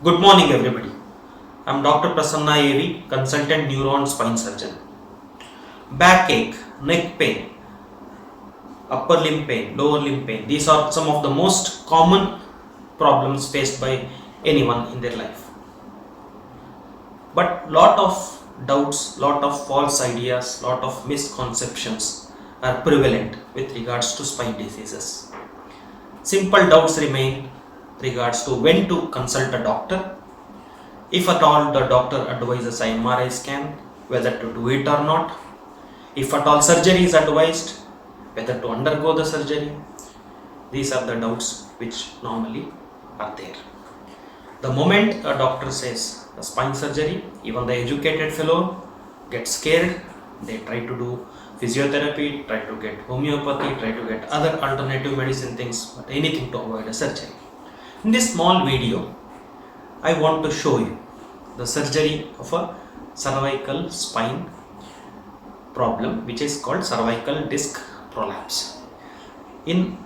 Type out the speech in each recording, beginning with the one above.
Good morning, everybody. I'm Dr. Prasanna AV, consultant neuro and spine surgeon. Backache, neck pain, upper limb pain, lower limb pain, these are some of the most common problems faced by anyone in their life. But lot of doubts, lot of false ideas, lot of misconceptions are prevalent with regards to spine diseases. Simple doubts remain regards to when to consult a doctor. If at all the doctor advises an MRI scan, whether to do it or not. If at all surgery is advised, whether to undergo the surgery. These are the doubts which normally are there. The moment a doctor says the spine surgery, even the educated fellow gets scared. They try to do physiotherapy, try to get homeopathy, try to get other alternative medicine things, but anything to avoid a surgery. In this small video, I want to show you the surgery of a cervical spine problem which is called cervical disc prolapse. In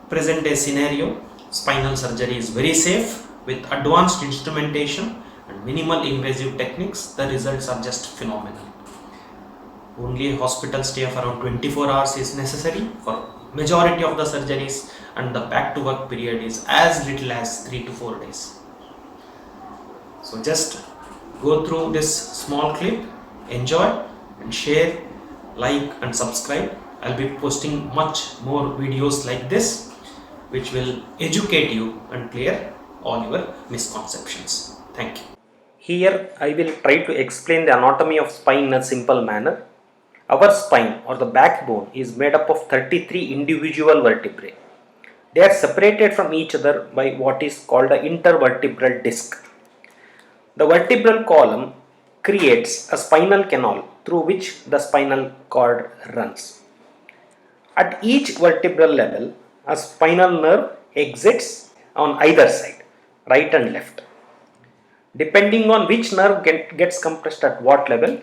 present day scenario, spinal surgery is very safe with advanced instrumentation and minimal invasive techniques. The results are just phenomenal. Only a hospital stay of around 24 hours is necessary for majority of the surgeries, and the back to work period is as little as 3 to 4 days. So just go through this small clip, enjoy and share, like and subscribe. I'll be posting much more videos like this which will educate you and clear all your misconceptions. Thank you. Here I will try to explain the anatomy of spine in a simple manner. Our spine or the backbone is made up of 33 individual vertebrae. They are separated from each other by what is called an intervertebral disc. The vertebral column creates a spinal canal through which the spinal cord runs. At each vertebral level, a spinal nerve exits on either side, right and left. Depending on which nerve gets compressed at what level,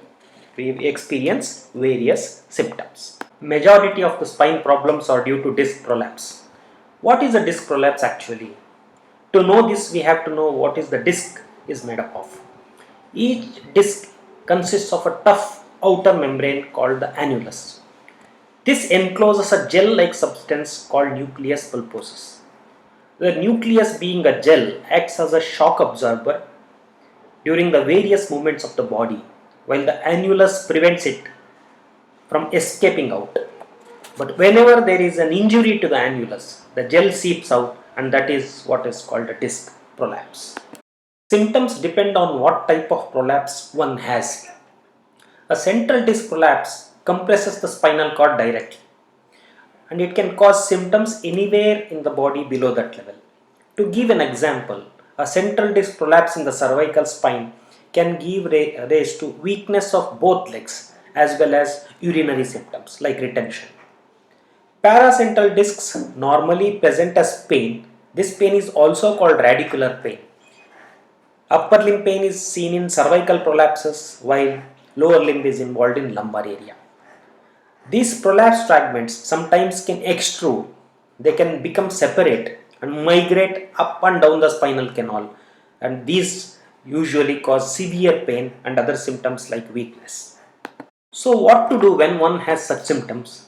we experience various symptoms. Majority of the spine problems are due to disc prolapse. What is a disc prolapse actually? To know this, we have to know what is the disc is made up of. Each disc consists of a tough outer membrane called the annulus. This encloses a gel-like substance called nucleus pulposus. The nucleus, being a gel, acts as a shock absorber during the various movements of the body, while the annulus prevents it from escaping out. But whenever there is an injury to the annulus, the gel seeps out, and that is what is called a disc prolapse. Symptoms depend on what type of prolapse one has. A central disc prolapse compresses the spinal cord directly, and it can cause symptoms anywhere in the body below that level. To give an example, a central disc prolapse in the cervical spine can give rise to weakness of both legs as well as urinary symptoms like retention. Paracentral discs normally present as pain. This pain is also called radicular pain. Upper limb pain is seen in cervical prolapses while lower limb is involved in lumbar area. These prolapse fragments sometimes can extrude. They can become separate and migrate up and down the spinal canal, and these usually cause severe pain and other symptoms like weakness. So what to do when one has such symptoms?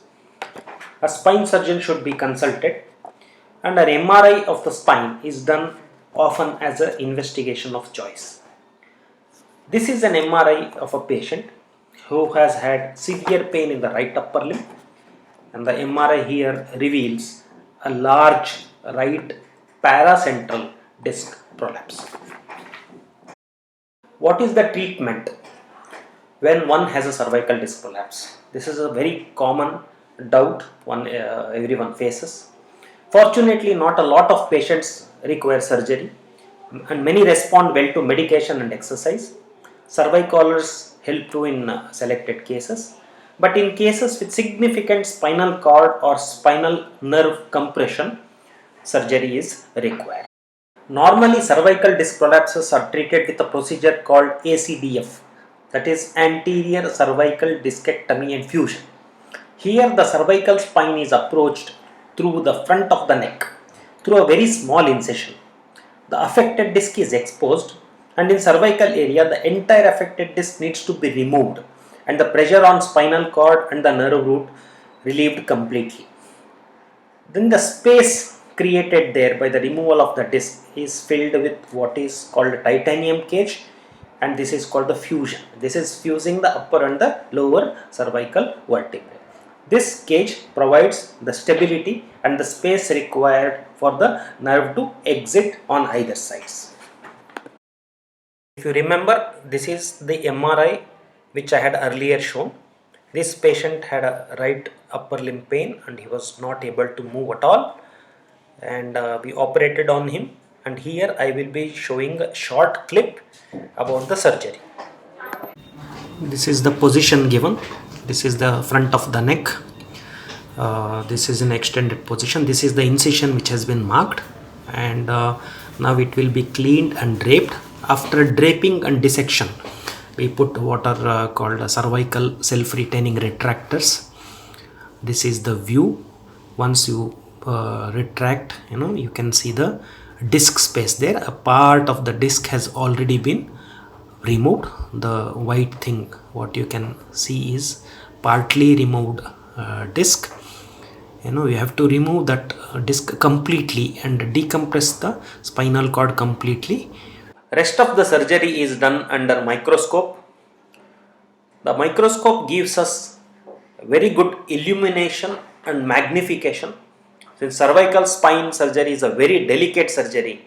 A spine surgeon should be consulted, and an MRI of the spine is done often as an investigation of choice. This is an MRI of a patient who has had severe pain in the right upper limb, and the MRI here reveals a large right paracentral disc prolapse. What is the treatment when one has a cervical disc prolapse? This is a very common doubt everyone faces. Fortunately, not a lot of patients require surgery, and many respond well to medication and exercise. Cervicalers help too in selected cases, but in cases with significant spinal cord or spinal nerve compression, surgery is required. Normally, cervical disc prolapses are treated with a procedure called ACDF, that is anterior cervical discectomy and fusion. Here, the cervical spine is approached through the front of the neck through a very small incision. the affected disc is exposed, and in cervical area the entire affected disc needs to be removed and the pressure on spinal cord and the nerve root relieved completely. Then the space created there by the removal of the disc is filled with what is called a titanium cage, and this is called the fusion. This is fusing the upper and the lower cervical vertebrae. This cage provides the stability and the space required for the nerve to exit on either sides. If you remember, this is the MRI which I had earlier shown. This patient had a right upper limb pain and he was not able to move at all, and we operated on him, and here I will be showing a short clip about the surgery. This is the position given. This is the front of the neck. This is an extended position. This is the incision which has been marked, and now it will be cleaned and draped. After draping and dissection, we put what are called cervical self-retaining retractors. This is the view. Once you retract, you can see the disc space there. A part of the disc has already been removed. The white thing what you can see is partly removed disc. You have to remove that disc completely and decompress the spinal cord completely. Rest of the surgery is done under microscope. The microscope gives us very good illumination and magnification. Since cervical spine surgery is a very delicate surgery,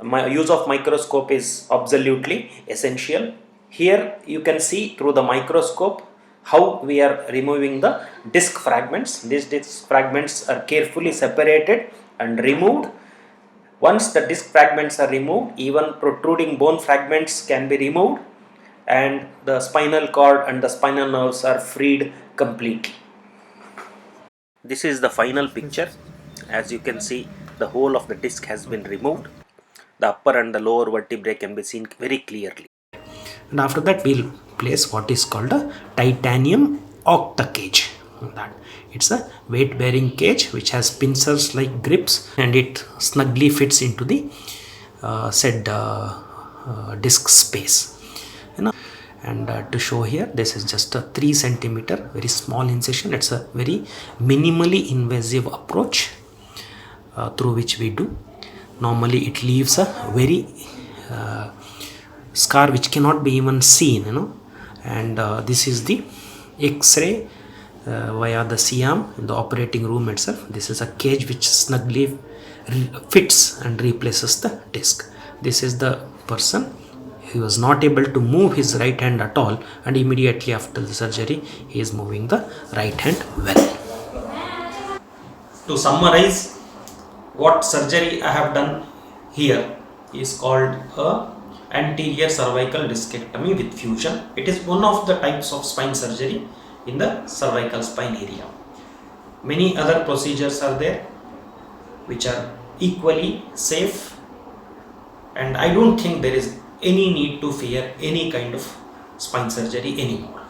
use of microscope is absolutely essential. Here you can see through the microscope how we are removing the disc fragments. These disc fragments are carefully separated and removed. Once the disc fragments are removed, even protruding bone fragments can be removed, and the spinal cord and the spinal nerves are freed completely. This is the final picture. As you can see, the whole of the disc has been removed. The upper and the lower vertebrae can be seen very clearly. And after that, we'll place what is called a titanium octa cage. That it's a weight bearing cage which has pincers like grips, and it snugly fits into the said disc space. And to show here, this is just a 3 centimeter very small incision. It's a very minimally invasive approach through which we do. Normally it leaves a very scar which cannot be even seen, and this is the X-ray via the C-arm in the operating room itself. This is a cage which snugly fits and replaces the disc. This is the person. He was not able to move his right hand at all, and immediately after the surgery he is moving the right hand well. To summarize, what surgery I have done here is called a anterior cervical discectomy with fusion. It is one of the types of spine surgery in the cervical spine area. Many other procedures are there which are equally safe, and I don't think there is any need to fear any kind of spine surgery anymore.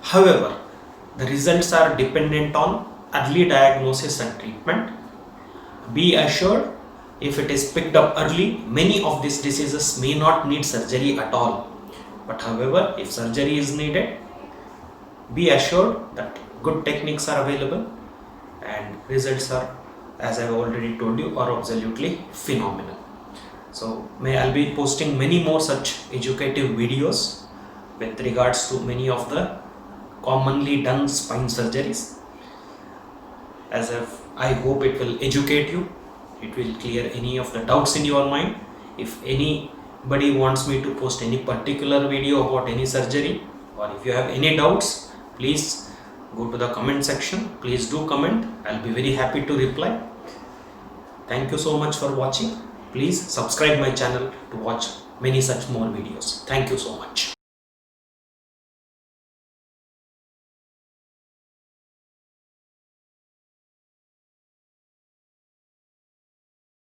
However, the results are dependent on early diagnosis and treatment. Be assured, if it is picked up early, many of these diseases may not need surgery at all. But however, if surgery is needed, be assured that good techniques are available and results are, as I have already told you, are absolutely phenomenal. So I'll be posting many more such educative videos with regards to many of the commonly done spine surgeries. I hope it will educate you, it will clear any of the doubts in your mind. If anybody wants me to post any particular video about any surgery, or if you have any doubts, please go to the comment section. Please do comment. I'll be very happy to reply. Thank you so much for watching. Please subscribe my channel to watch many such more videos. Thank you so much.